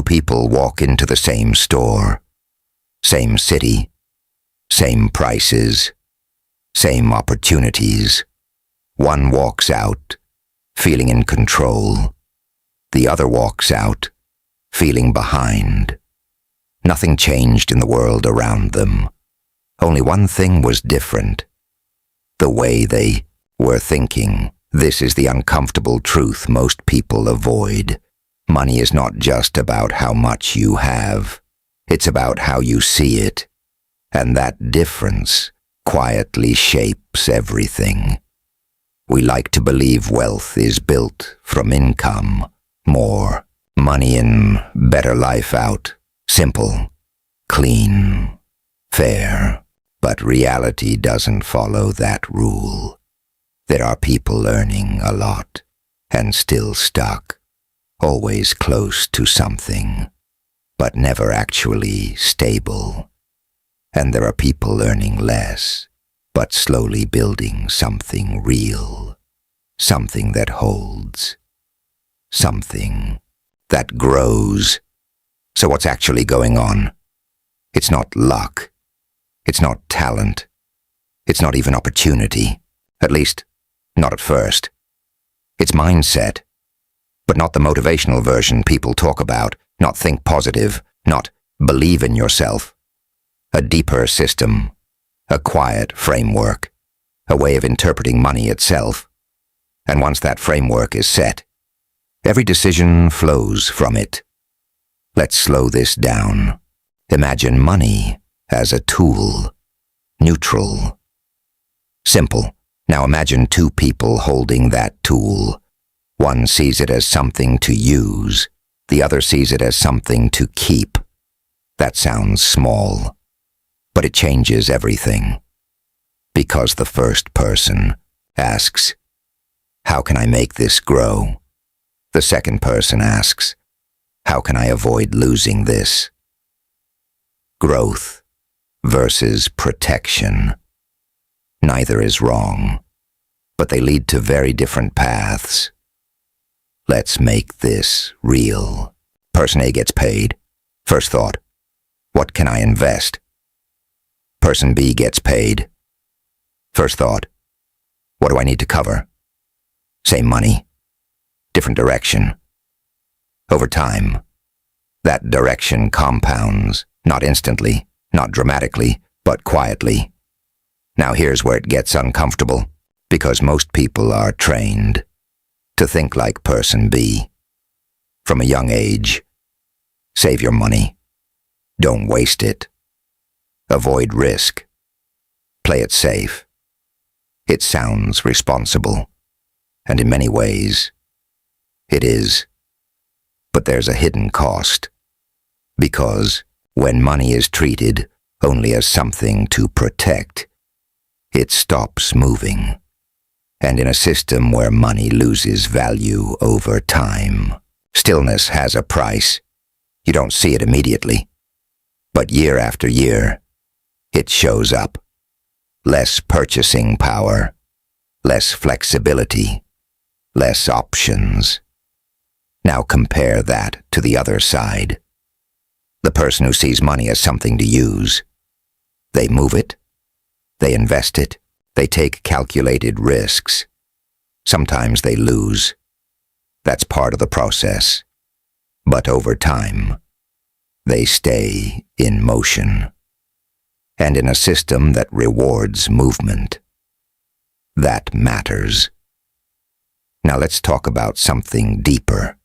people walk into the same store, same city, same prices, same opportunities. One walks out, feeling in control. The other walks out, feeling behind. Nothing changed in the world around them. Only one thing was different: the way they were thinking. This is the uncomfortable truth most people avoid. Money is not just about how much you have. It's about how you see it. And that difference quietly shapes everything. We like to believe wealth is built from income, more money in, better life out, simple, clean, fair. But reality doesn't follow that rule. There are people earning a lot and still stuck, always close to something, but never actually stable. And there are people earning less, but slowly building something real, something that holds, something that grows. So what's actually going on? It's not luck. It's not talent. It's not even opportunity. At least, not at first. It's mindset. But not the motivational version people talk about, not think positive, not believe in yourself. A deeper system, a quiet framework, a way of interpreting money itself. And once that framework is set, every decision flows from it. Let's slow this down. Imagine money as a tool, neutral, simple. Now imagine two people holding that tool. One sees it as something to use, the other sees it as something to keep. That sounds small, but it changes everything. Because the first person asks, "How can I make this grow?" The second person asks, "How can I avoid losing this?" Growth versus protection. Neither is wrong, but they lead to very different paths. Let's make this real. Person A gets paid. First thought, what can I invest? Person B gets paid. First thought, what do I need to cover? Same money, different direction. Over time, that direction compounds, not instantly, not dramatically, but quietly. Now here's where it gets uncomfortable, because most people are trained to think like person B. From a young age, save your money. Don't waste it. Avoid risk. Play it safe. It sounds responsible, and in many ways, it is. But there's a hidden cost, because when money is treated only as something to protect, it stops moving. And in a system where money loses value over time, stillness has a price. You don't see it immediately, but year after year, it shows up. Less purchasing power, less flexibility, less options. Now compare that to the other side. The person who sees money as something to use. They move it, they invest it, they take calculated risks. Sometimes they lose. That's part of the process. But over time, they stay in motion. And in a system that rewards movement. That matters. Now let's talk about something deeper.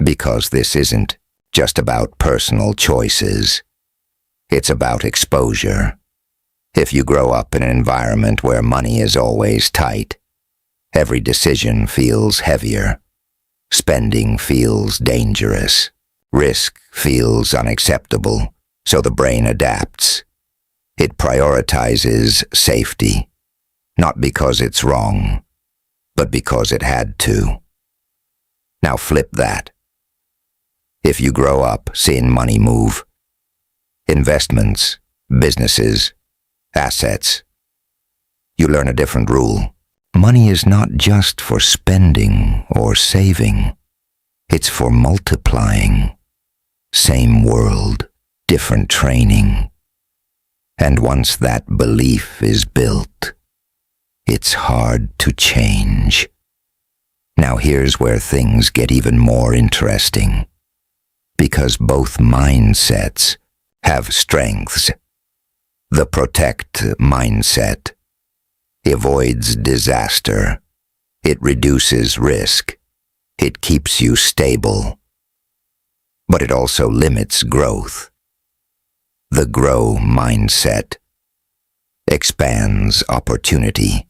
Because this isn't just about personal choices. It's about exposure. If you grow up in an environment where money is always tight, every decision feels heavier. Spending feels dangerous. Risk feels unacceptable. So the brain adapts. It prioritizes safety, not because it's wrong, but because it had to. Now flip that. If you grow up seeing money move, investments, businesses, assets, you learn a different rule. Money is not just for spending or saving. It's for multiplying. same world, different training. And once that belief is built, it's hard to change. Now here's where things get even more interesting, because both mindsets have strengths. The protect mindset avoids disaster. It reduces risk. It keeps you stable. But it also limits growth. The grow mindset expands opportunity,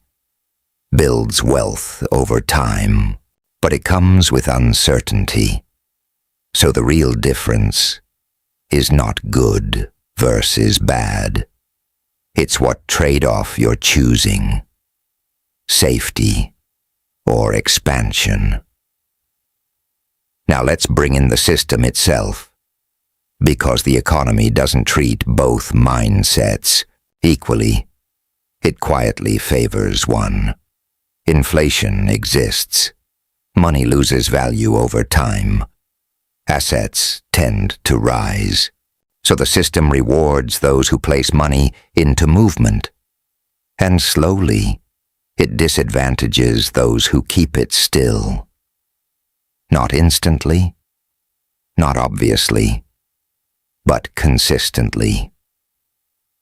builds wealth over time, but it comes with uncertainty. So the real difference is not good versus bad. It's what trade-off you're choosing: safety or expansion. Now let's bring in the system itself, because the economy doesn't treat both mindsets equally. It quietly favors one. Inflation exists. Money loses value over time. Assets tend to rise. So the system rewards those who place money into movement. And slowly, it disadvantages those who keep it still. Not instantly, not obviously, but consistently.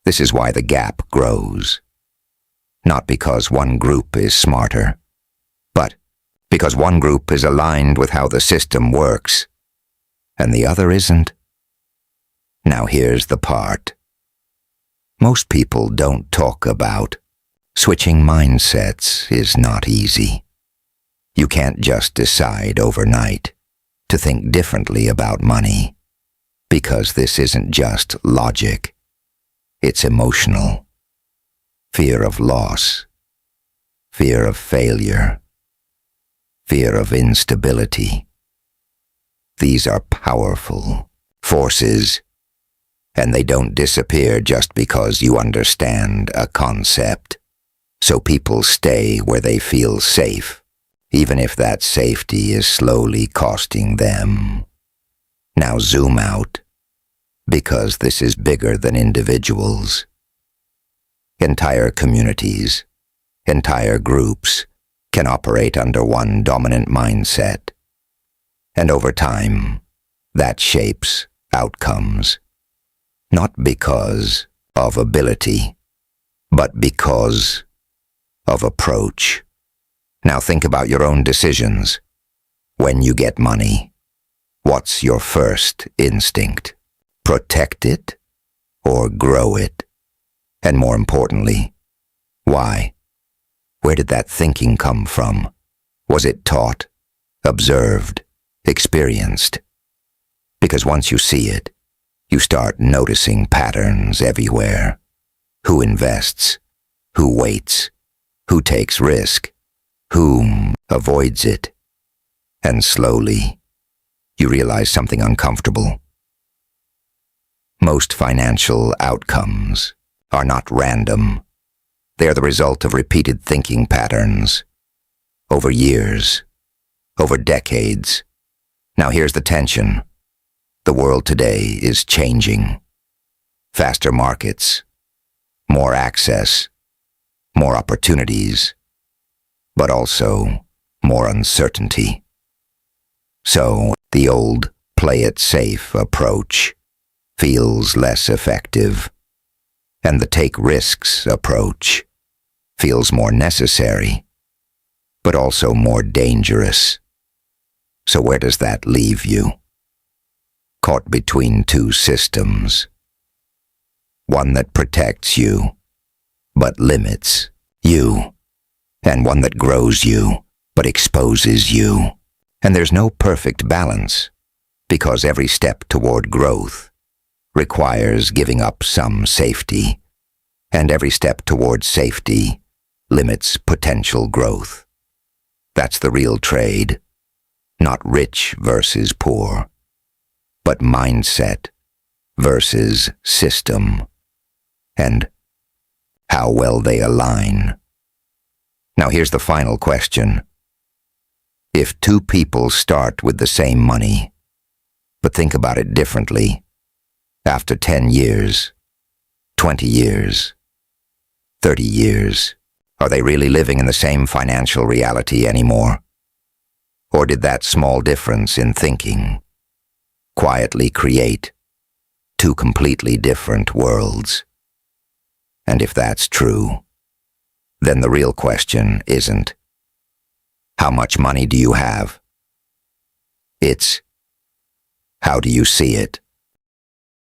This is why the gap grows. Not because one group is smarter, but because one group is aligned with how the system works, and the other isn't. Now here's the part most people don't talk about. Switching mindsets is not easy. You can't just decide overnight to think differently about money, because this isn't just logic. It's emotional. Fear of loss, fear of failure, fear of instability. These are powerful forces, and they don't disappear just because you understand a concept. So people stay where they feel safe, even if that safety is slowly costing them. Now zoom out, because this is bigger than individuals. Entire communities, entire groups can operate under one dominant mindset. And over time, that shapes outcomes. Not because of ability, but because of approach. Now think about your own decisions. When you get money, what's your first instinct? Protect it or grow it? And more importantly, why? Where did that thinking come from? Was it taught, observed, experienced? Because once you see it, you start noticing patterns everywhere. Who invests? Who waits? Who takes risk? Who avoids it? And slowly, you realize something uncomfortable. Most financial outcomes are not random. They are the result of repeated thinking patterns. Over years, over decades. Now here's the tension. The world today is changing. Faster markets, more access, more opportunities, but also more uncertainty. So the old play it safe approach feels less effective, and the take risks approach feels more necessary, but also more dangerous. So where does that leave you? Caught between two systems. One that protects you, but limits you, and one that grows you, but exposes you. And there's no perfect balance, because every step toward growth requires giving up some safety, and every step toward safety limits potential growth. That's the real trade, not rich versus poor, but mindset versus system, and how well they align. Now here's the final question. If two people start with the same money, But think about it differently. After 10 years, 20 years, 30 years, are they really living in the same financial reality anymore? Or did that small difference in thinking quietly create two completely different worlds? And if that's true, then the real question isn't, how much money do you have? It's, how do you see it?